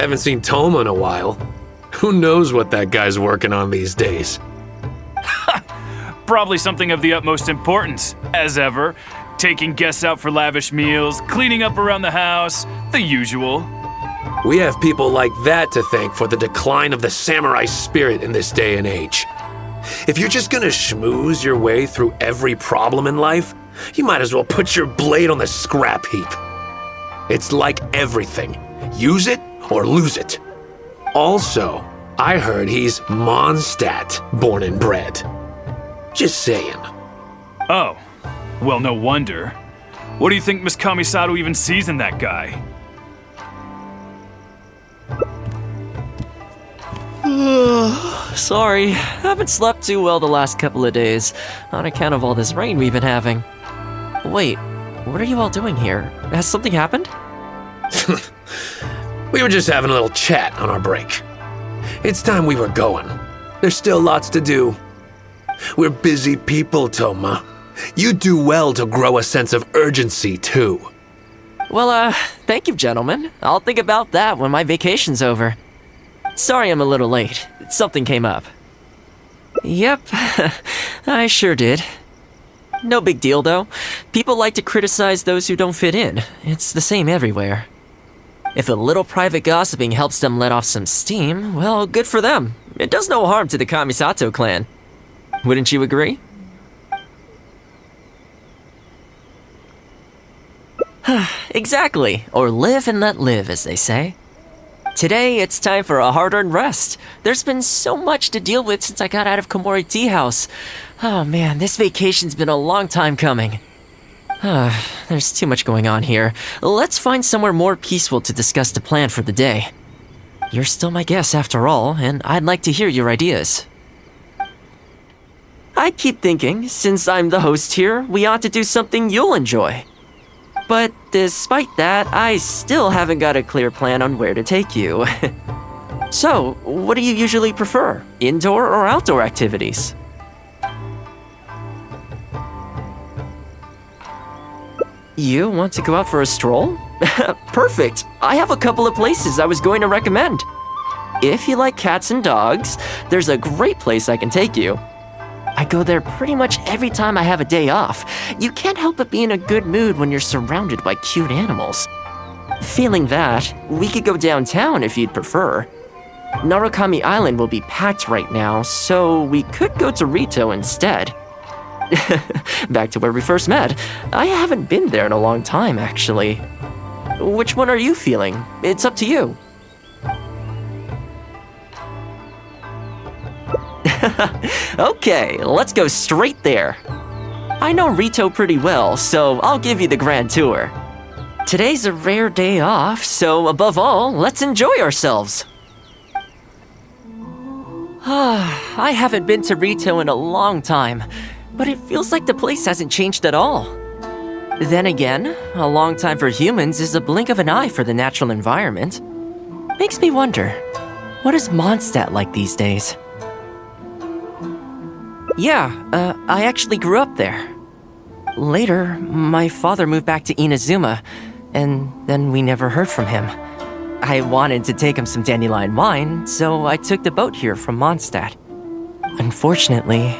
Haven't seen Tohma in a while. Who knows what that guy's working on these days? Probably something of the utmost importance, as ever. Taking guests out for lavish meals, cleaning up around the house, the usual. We have people like that to thank for the decline of the samurai spirit in this day and age. If you're just gonna schmooze your way through every problem in life, you might as well put your blade on the scrap heap. It's like everything. Use it or lose it. Also, I heard he's Mondstadt born and bred. Just saying. Oh, well, no wonder. What do you think Miss Kamisato even sees in that guy? Sorry, haven't slept too well the last couple of days, on account of all this rain we've been having. Wait, what are you all doing here? Has something happened? We were just having a little chat on our break. It's time we were going. There's still lots to do. We're busy people, Tohma. You do well to grow a sense of urgency, too. Well, thank you, gentlemen. I'll think about that when my vacation's over. Sorry I'm a little late. Something came up. Yep, I sure did. No big deal, though. People like to criticize those who don't fit in. It's the same everywhere. If a little private gossiping helps them let off some steam, well, good for them. It does no harm to the Kamisato clan. Wouldn't you agree? Exactly, or live and let live, as they say. Today, it's time for a hard-earned rest. There's been so much to deal with since I got out of Komori Tea House. Oh man, this vacation's been a long time coming. There's too much going on here. Let's find somewhere more peaceful to discuss the plan for the day. You're still my guest after all, and I'd like to hear your ideas. I keep thinking, since I'm the host here, we ought to do something you'll enjoy. But despite that, I still haven't got a clear plan on where to take you. So, what do you usually prefer? Indoor or outdoor activities? You want to go out for a stroll? Perfect! I have a couple of places I was going to recommend. If you like cats and dogs, there's a great place I can take you. I go there pretty much every time I have a day off. You can't help but be in a good mood when you're surrounded by cute animals. Feeling that, we could go downtown if you'd prefer. Narukami Island will be packed right now, so we could go to Rito instead. Back to where we first met. I haven't been there in a long time, actually. Which one are you feeling? It's up to you. Okay, let's go straight there. I know Rito pretty well, so I'll give you the grand tour. Today's a rare day off, so above all, let's enjoy ourselves. I haven't been to Rito in a long time, but it feels like the place hasn't changed at all. Then again, a long time for humans is a blink of an eye for the natural environment. Makes me wonder, what is Mondstadt like these days? Yeah, I actually grew up there. Later, my father moved back to Inazuma, and then we never heard from him. I wanted to take him some dandelion wine, so I took the boat here from Mondstadt. Unfortunately,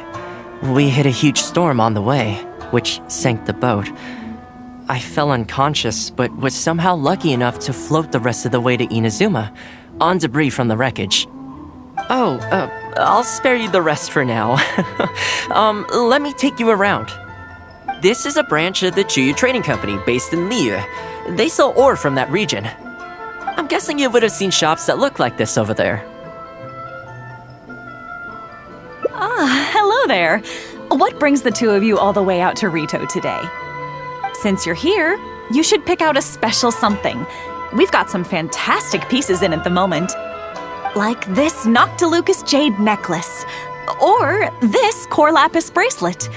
we hit a huge storm on the way, which sank the boat. I fell unconscious, but was somehow lucky enough to float the rest of the way to Inazuma, on debris from the wreckage. Oh, I'll spare you the rest for now. Let me take you around. This is a branch of the Chuyu Trading Company based in Liyue. They sell ore from that region. I'm guessing you would have seen shops that look like this over there. Hello there. What brings the two of you all the way out to Rito today? Since you're here, you should pick out a special something. We've got some fantastic pieces in at the moment. Like this Noctilucus jade necklace, or this Core Lapis bracelet.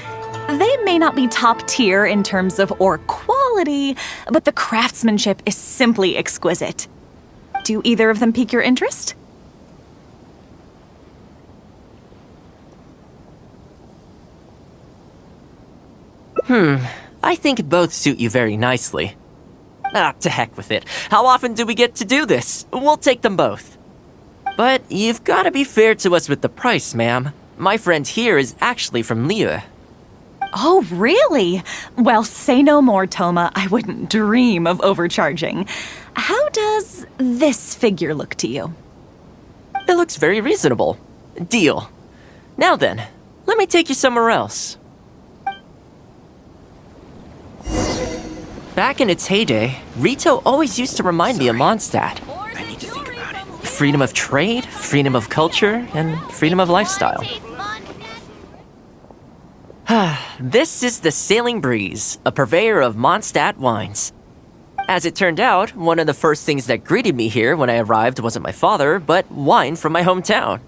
They may not be top tier in terms of ore quality, but the craftsmanship is simply exquisite. Do either of them pique your interest? I think both suit you very nicely. To heck with it. How often do we get to do this? We'll take them both. But you've gotta be fair to us with the price, ma'am. My friend here is actually from Liyue. Oh, really? Well, say no more, Tohma. I wouldn't dream of overcharging. How does this figure look to you? It looks very reasonable. Deal. Now then, let me take you somewhere else. Back in its heyday, Rito always used to remind me of Mondstadt. I need to think about it. Freedom of trade, freedom of culture, and freedom of lifestyle. This is the Sailing Breeze, a purveyor of Mondstadt wines. As it turned out, one of the first things that greeted me here when I arrived wasn't my father, but wine from my hometown.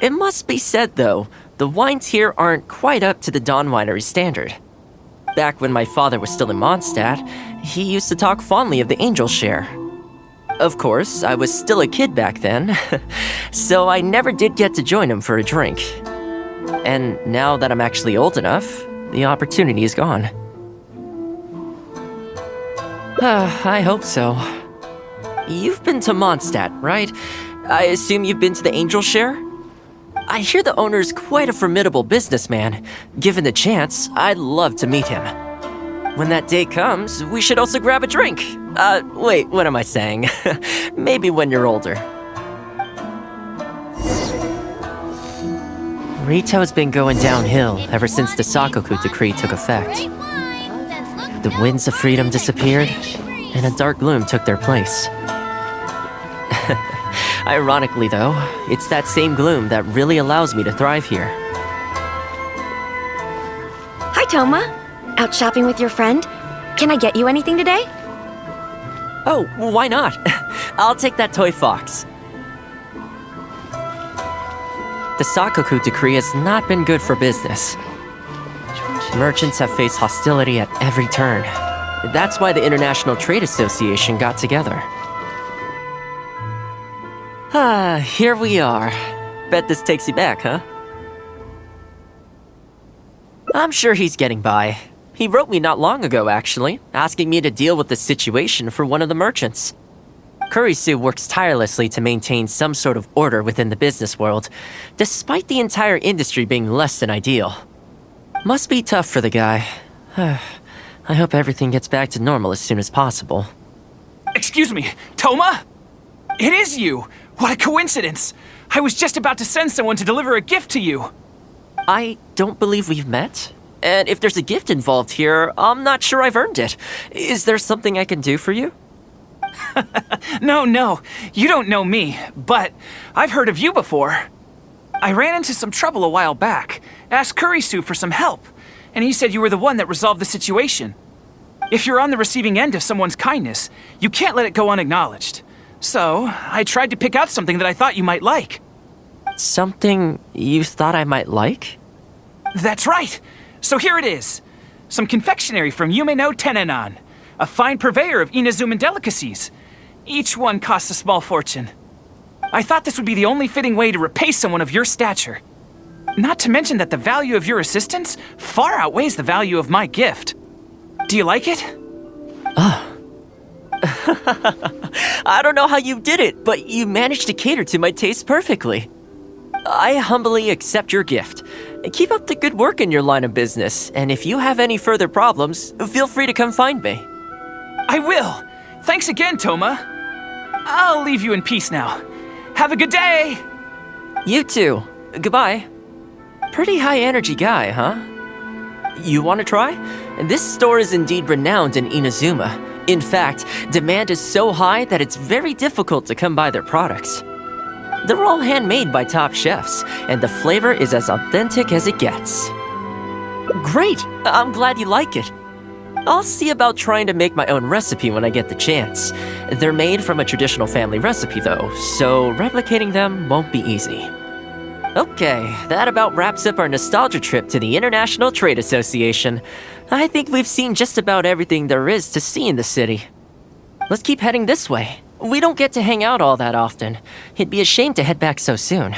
It must be said, though, the wines here aren't quite up to the Dawn Winery standard. Back when my father was still in Mondstadt, he used to talk fondly of the Angel Share. Of course, I was still a kid back then, so I never did get to join him for a drink. And now that I'm actually old enough, the opportunity is gone. I hope so. You've been to Mondstadt, right? I assume you've been to the Angel Share? I hear the owner's quite a formidable businessman. Given the chance, I'd love to meet him. When that day comes, we should also grab a drink. Wait, what am I saying? Maybe when you're older. Rito's been going downhill ever since the Sakoku decree took effect. The winds of freedom disappeared, and a dark gloom took their place. Ironically, though, it's that same gloom that really allows me to thrive here. Hi, Tohma. Out shopping with your friend? Can I get you anything today? Oh, why not? I'll take that toy fox. The Sakoku decree has not been good for business. Merchants have faced hostility at every turn. That's why the International Trade Association got together. Here we are. Bet this takes you back, huh? I'm sure he's getting by. He wrote me not long ago, actually, asking me to deal with the situation for one of the merchants. Kurisu works tirelessly to maintain some sort of order within the business world, despite the entire industry being less than ideal. Must be tough for the guy. I hope everything gets back to normal as soon as possible. Excuse me, Tohma? It is you! What a coincidence! I was just about to send someone to deliver a gift to you. I don't believe we've met. And if there's a gift involved here, I'm not sure I've earned it. Is there something I can do for you? No, you don't know me, but I've heard of you before. I ran into some trouble a while back, asked Kurisu for some help, and he said you were the one that resolved the situation. If you're on the receiving end of someone's kindness, you can't let it go unacknowledged. So, I tried to pick out something that I thought you might like. Something you thought I might like? That's right! So here it is. Some confectionery from Yume no Tenenan, a fine purveyor of Inazuman delicacies. Each one costs a small fortune. I thought this would be the only fitting way to repay someone of your stature. Not to mention that the value of your assistance far outweighs the value of my gift. Do you like it? I don't know how you did it, but you managed to cater to my taste perfectly. I humbly accept your gift. Keep up the good work in your line of business, and if you have any further problems, feel free to come find me. I will! Thanks again, Tohma. I'll leave you in peace now. Have a good day! You too. Goodbye. Pretty high-energy guy, huh? You want to try? This store is indeed renowned in Inazuma. In fact, demand is so high that it's very difficult to come by their products. They're all handmade by top chefs, and the flavor is as authentic as it gets. Great! I'm glad you like it. I'll see about trying to make my own recipe when I get the chance. They're made from a traditional family recipe though, so replicating them won't be easy. Okay, that about wraps up our nostalgia trip to the International Trade Association. I think we've seen just about everything there is to see in the city. Let's keep heading this way. We don't get to hang out all that often. It'd be a shame to head back so soon.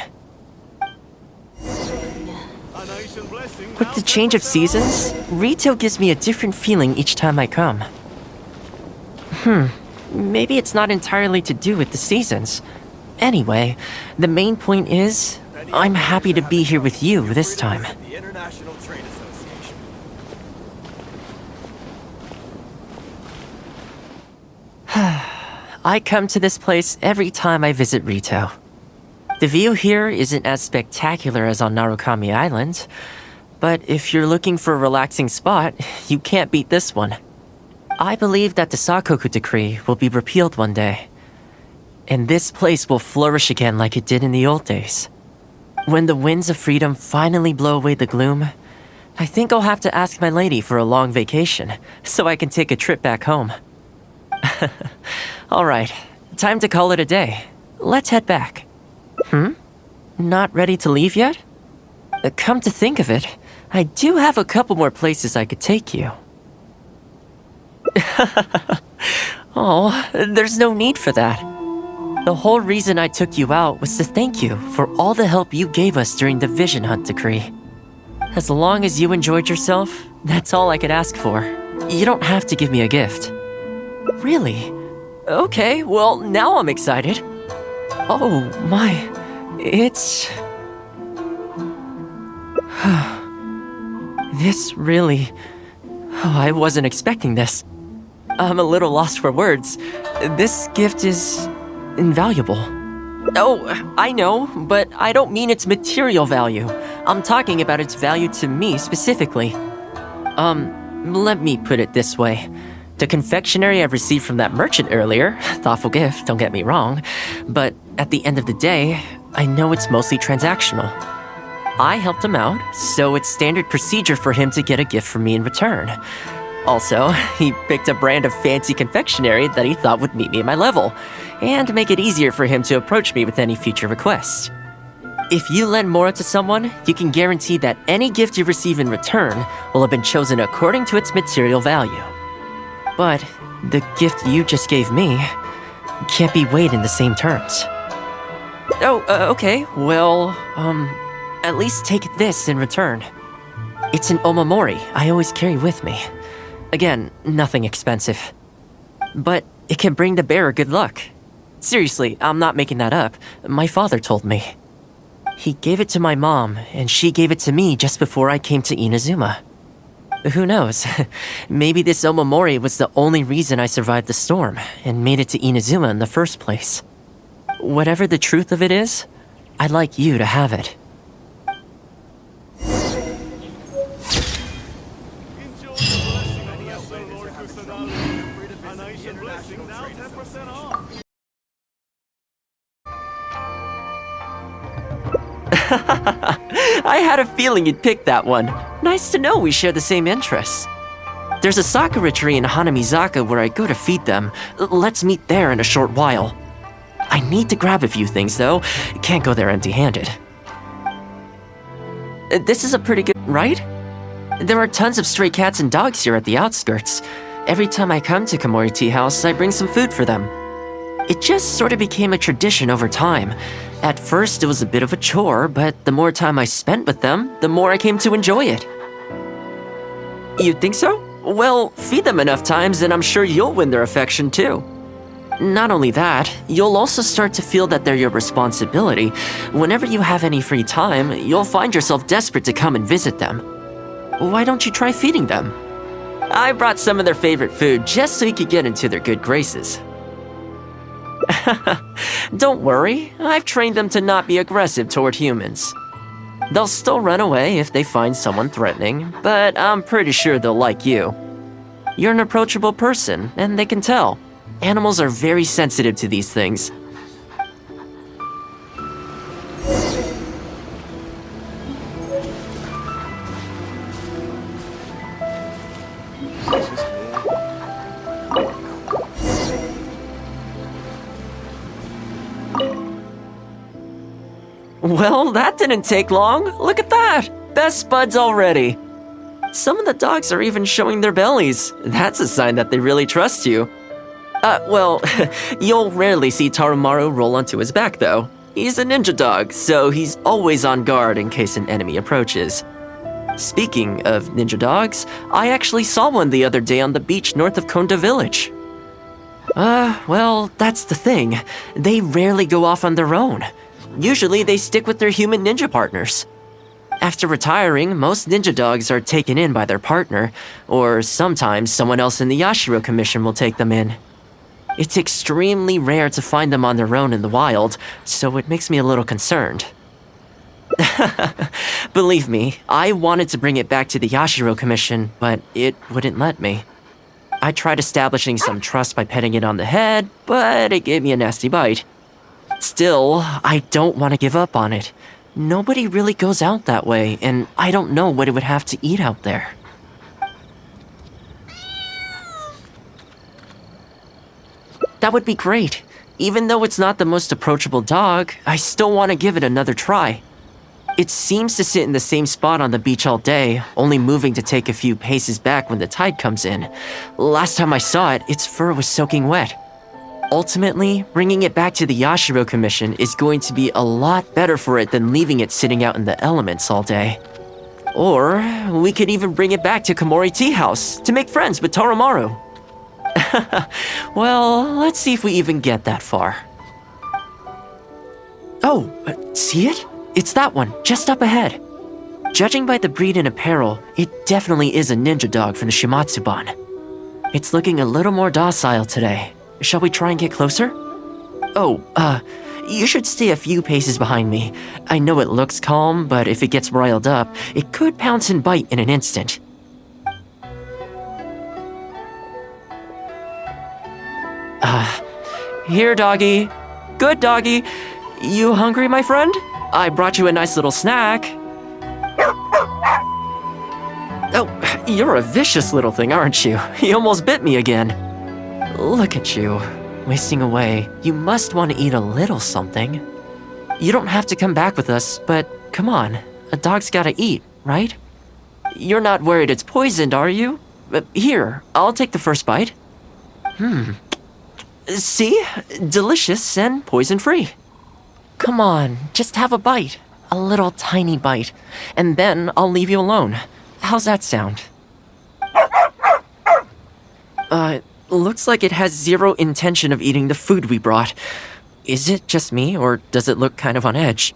With the change of seasons, Rito gives me a different feeling each time I come. Maybe it's not entirely to do with the seasons. Anyway, the main point is, I'm happy to be here with you this time. The International Trade Association. I come to this place every time I visit Rito. The view here isn't as spectacular as on Narukami Island, but if you're looking for a relaxing spot, you can't beat this one. I believe that the Sakoku decree will be repealed one day, and this place will flourish again like it did in the old days. When the winds of freedom finally blow away the gloom, I think I'll have to ask my lady for a long vacation so I can take a trip back home. Alright, time to call it a day. Let's head back. Not ready to leave yet? Come to think of it, I do have a couple more places I could take you. Oh, there's no need for that. The whole reason I took you out was to thank you for all the help you gave us during the Vision Hunt decree. As long as you enjoyed yourself, that's all I could ask for. You don't have to give me a gift. Really? Okay, well, now I'm excited. Oh my, it's... This really... Oh, I wasn't expecting this. I'm a little lost for words. This gift is... invaluable. Oh, I know, but I don't mean its material value. I'm talking about its value to me specifically. Let me put it this way. The confectionery I received from that merchant earlier, thoughtful gift, don't get me wrong, but at the end of the day, I know it's mostly transactional. I helped him out, so it's standard procedure for him to get a gift from me in return. Also, he picked a brand of fancy confectionery that he thought would meet me at my level, and make it easier for him to approach me with any future requests. If you lend Mora to someone, you can guarantee that any gift you receive in return will have been chosen according to its material value. But the gift you just gave me can't be weighed in the same terms. Okay, well, at least take this in return. It's an omamori I always carry with me. Again, nothing expensive. But it can bring the bearer good luck. Seriously, I'm not making that up. My father told me. He gave it to my mom, and she gave it to me just before I came to Inazuma. Who knows? Maybe this omamori was the only reason I survived the storm and made it to Inazuma in the first place. Whatever the truth of it is, I'd like you to have it. I had a feeling you'd pick that one. Nice to know we share the same interests. There's a sakura tree in Hanamizaka where I go to feed them. Let's meet there in a short while. I need to grab a few things though. Can't go there empty-handed. This is a pretty good, right? There are tons of stray cats and dogs here at the outskirts. Every time I come to Komori Tea House, I bring some food for them. It just sort of became a tradition over time. At first, it was a bit of a chore, but the more time I spent with them, the more I came to enjoy it. You think so? Well, feed them enough times and I'm sure you'll win their affection too. Not only that, you'll also start to feel that they're your responsibility. Whenever you have any free time, you'll find yourself desperate to come and visit them. Why don't you try feeding them? I brought some of their favorite food just so you could get into their good graces. Don't worry, I've trained them to not be aggressive toward humans. They'll still run away if they find someone threatening, but I'm pretty sure they'll like you. You're an approachable person, and they can tell. Animals are very sensitive to these things. Well, that didn't take long. Look at that! Best buds already. Some of the dogs are even showing their bellies. That's a sign that they really trust you. Well, you'll rarely see Tarumaru roll onto his back, though. He's a ninja dog, so he's always on guard in case an enemy approaches. Speaking of ninja dogs, I actually saw one the other day on the beach north of Konda Village. Well, that's the thing. They rarely go off on their own. Usually they stick with their human ninja partners. After retiring, most ninja dogs are taken in by their partner, or sometimes someone else in the Yashiro Commission will take them in. It's extremely rare to find them on their own in the wild, so it makes me a little concerned. Believe me, I wanted to bring it back to the Yashiro Commission, but it wouldn't let me. I tried establishing some trust by petting it on the head, but it gave me a nasty bite. Still, I don't want to give up on it. Nobody really goes out that way, and I don't know what it would have to eat out there. That would be great. Even though it's not the most approachable dog, I still want to give it another try. It seems to sit in the same spot on the beach all day, only moving to take a few paces back when the tide comes in. Last time I saw it, its fur was soaking wet. Ultimately, bringing it back to the Yashiro Commission is going to be a lot better for it than leaving it sitting out in the elements all day. Or, we could even bring it back to Komori Tea House to make friends with Toromaru. Well, let's see if we even get that far. Oh, see it? It's that one, just up ahead. Judging by the breed and apparel, it definitely is a ninja dog from the Shimatsuban. It's looking a little more docile today. Shall we try and get closer? Oh, you should stay a few paces behind me. I know it looks calm, but if it gets riled up, it could pounce and bite in an instant. Here, doggy. Good doggy. You hungry, my friend? I brought you a nice little snack. Oh, you're a vicious little thing, aren't you? You almost bit me again. Look at you, wasting away. You must want to eat a little something. You don't have to come back with us, but come on. A dog's gotta eat, right? You're not worried it's poisoned, are you? Here, I'll take the first bite. See? Delicious and poison-free. Come on, just have a bite. A little tiny bite. And then I'll leave you alone. How's that sound? Looks like it has zero intention of eating the food we brought. Is it just me, or does it look kind of on edge?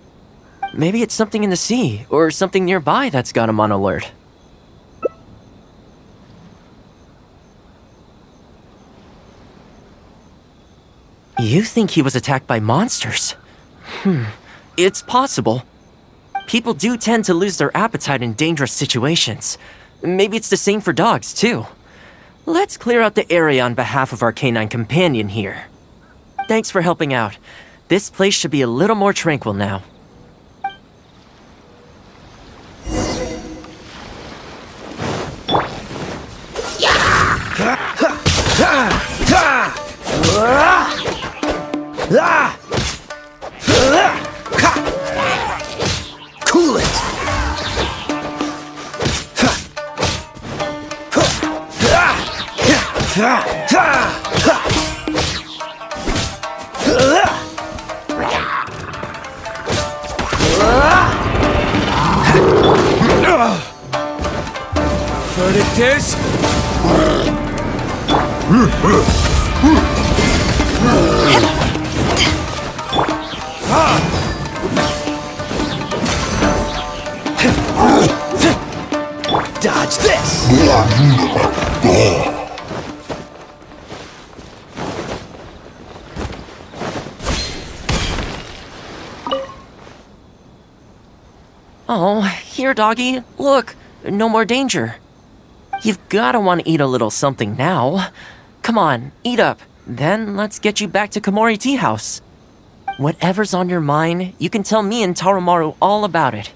Maybe it's something in the sea, or something nearby that's got him on alert. You think he was attacked by monsters? It's possible. People do tend to lose their appetite in dangerous situations. Maybe it's the same for dogs, too. Let's clear out the area on behalf of our canine companion here. Thanks for helping out. This place should be a little more tranquil now. Cool it! Verdict is... Dodge this! Oh, here, doggy. Look, no more danger. You've gotta want to eat a little something now. Come on, eat up. Then let's get you back to Komori Tea House. Whatever's on your mind, you can tell me and Toromaru all about it.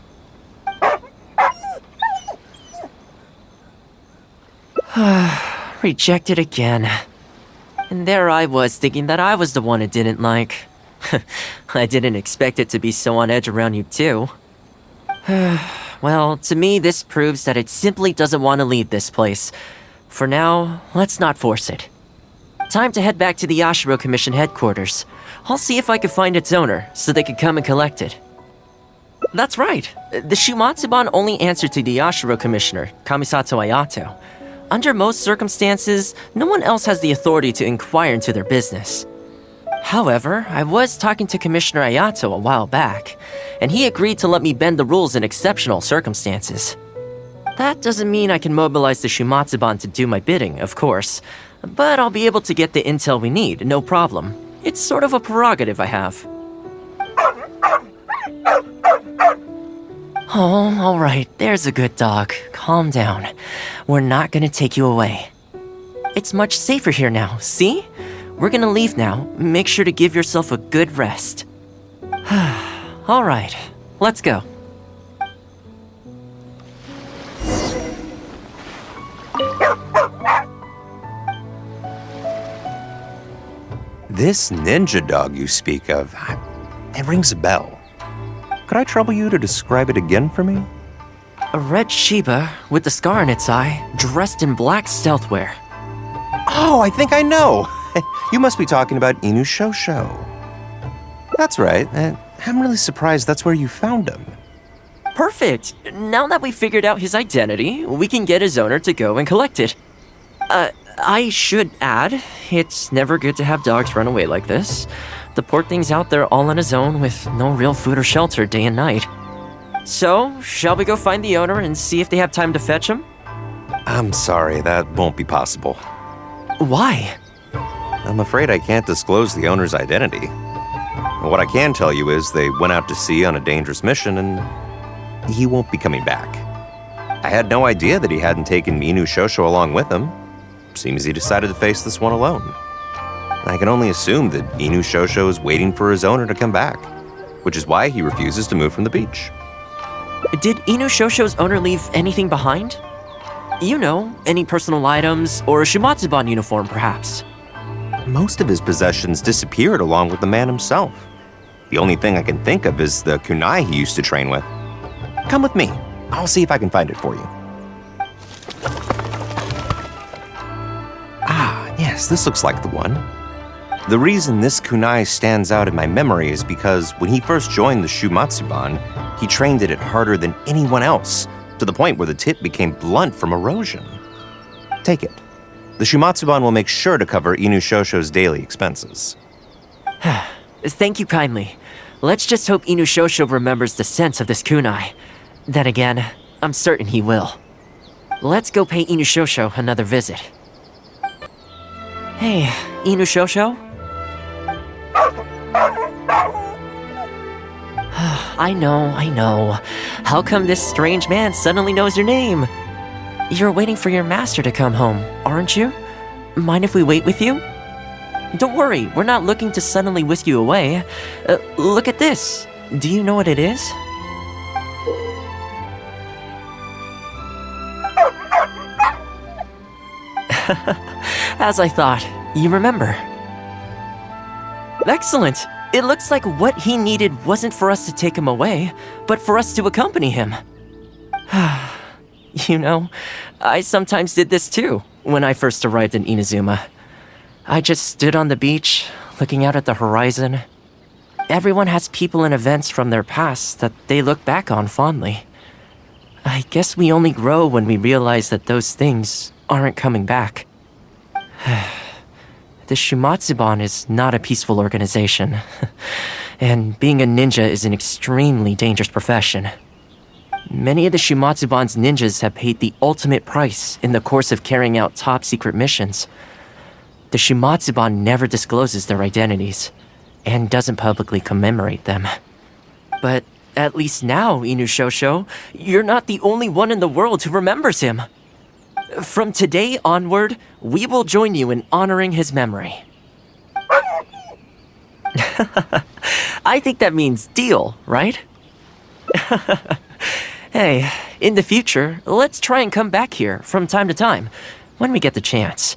Rejected again. And there I was thinking that I was the one it didn't like. I didn't expect it to be so on edge around you too. Well, to me this proves that it simply doesn't want to leave this place. For now, let's not force it. Time to head back to the Yashiro Commission headquarters. I'll see if I can find its owner, so they can come and collect it. That's right. The Shumatsuban only answered to the Yashiro Commissioner, Kamisato Ayato. Under most circumstances, no one else has the authority to inquire into their business. However, I was talking to Commissioner Ayato a while back, and he agreed to let me bend the rules in exceptional circumstances. That doesn't mean I can mobilize the Shumatsuban to do my bidding, of course, but I'll be able to get the intel we need, no problem. It's sort of a prerogative I have. Oh, alright, there's a good dog. Calm down. We're not gonna take you away. It's much safer here now, see? We're gonna leave now. Make sure to give yourself a good rest. Alright, let's go. This ninja dog you speak of, it rings a bell. Could I trouble you to describe it again for me? A red Shiba with a scar in its eye, dressed in black stealth wear. Oh, I think I know. You must be talking about Inu Shosho. That's right. I'm really surprised that's where you found him. Perfect! Now that we figured out his identity, we can get his owner to go and collect it. I should add, it's never good to have dogs run away like this. The poor thing's out there all on his own with no real food or shelter day and night. So, shall we go find the owner and see if they have time to fetch him? I'm sorry, that won't be possible. Why? I'm afraid I can't disclose the owner's identity. What I can tell you is they went out to sea on a dangerous mission and he won't be coming back. I had no idea that he hadn't taken Inu Shosho along with him. Seems he decided to face this one alone. I can only assume that Inu Shosho is waiting for his owner to come back, which is why he refuses to move from the beach. Did Inu Shosho's owner leave anything behind? You know, any personal items or a Shumatsuban uniform, perhaps? Most of his possessions disappeared along with the man himself. The only thing I can think of is the kunai he used to train with. Come with me. I'll see if I can find it for you. Ah, yes, this looks like the one. The reason this kunai stands out in my memory is because when he first joined the Shumatsuban, he trained at it harder than anyone else, to the point where the tip became blunt from erosion. Take it. The Shumatsuban will make sure to cover Inu Shosho's daily expenses. Thank you kindly. Let's just hope Inu Shosho remembers the sense of this kunai. Then again, I'm certain he will. Let's go pay Inu Shosho another visit. Hey, Inu Shosho? I know. How come this strange man suddenly knows your name? You're waiting for your master to come home, aren't you? Mind if we wait with you? Don't worry, we're not looking to suddenly whisk you away. Look at this. Do you know what it is? As I thought, you remember. Excellent! It looks like what he needed wasn't for us to take him away, but for us to accompany him. You know, I sometimes did this too, when I first arrived in Inazuma. I just stood on the beach, looking out at the horizon. Everyone has people and events from their past that they look back on fondly. I guess we only grow when we realize that those things aren't coming back. The Shumatsuban is not a peaceful organization, and being a ninja is an extremely dangerous profession. Many of the Shumatsuban's ninjas have paid the ultimate price in the course of carrying out top-secret missions. The Shumatsuban never discloses their identities, and doesn't publicly commemorate them. But at least now, Inu Shosho, you're not the only one in the world who remembers him. From today onward, we will join you in honoring his memory. I think that means deal, right? Hey, in the future, let's try and come back here from time to time, when we get the chance.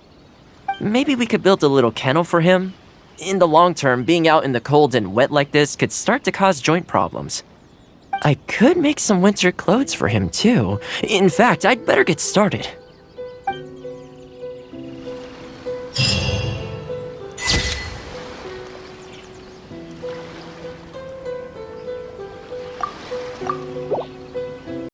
Maybe we could build a little kennel for him. In the long term, being out in the cold and wet like this could start to cause joint problems. I could make some winter clothes for him too. In fact, I'd better get started.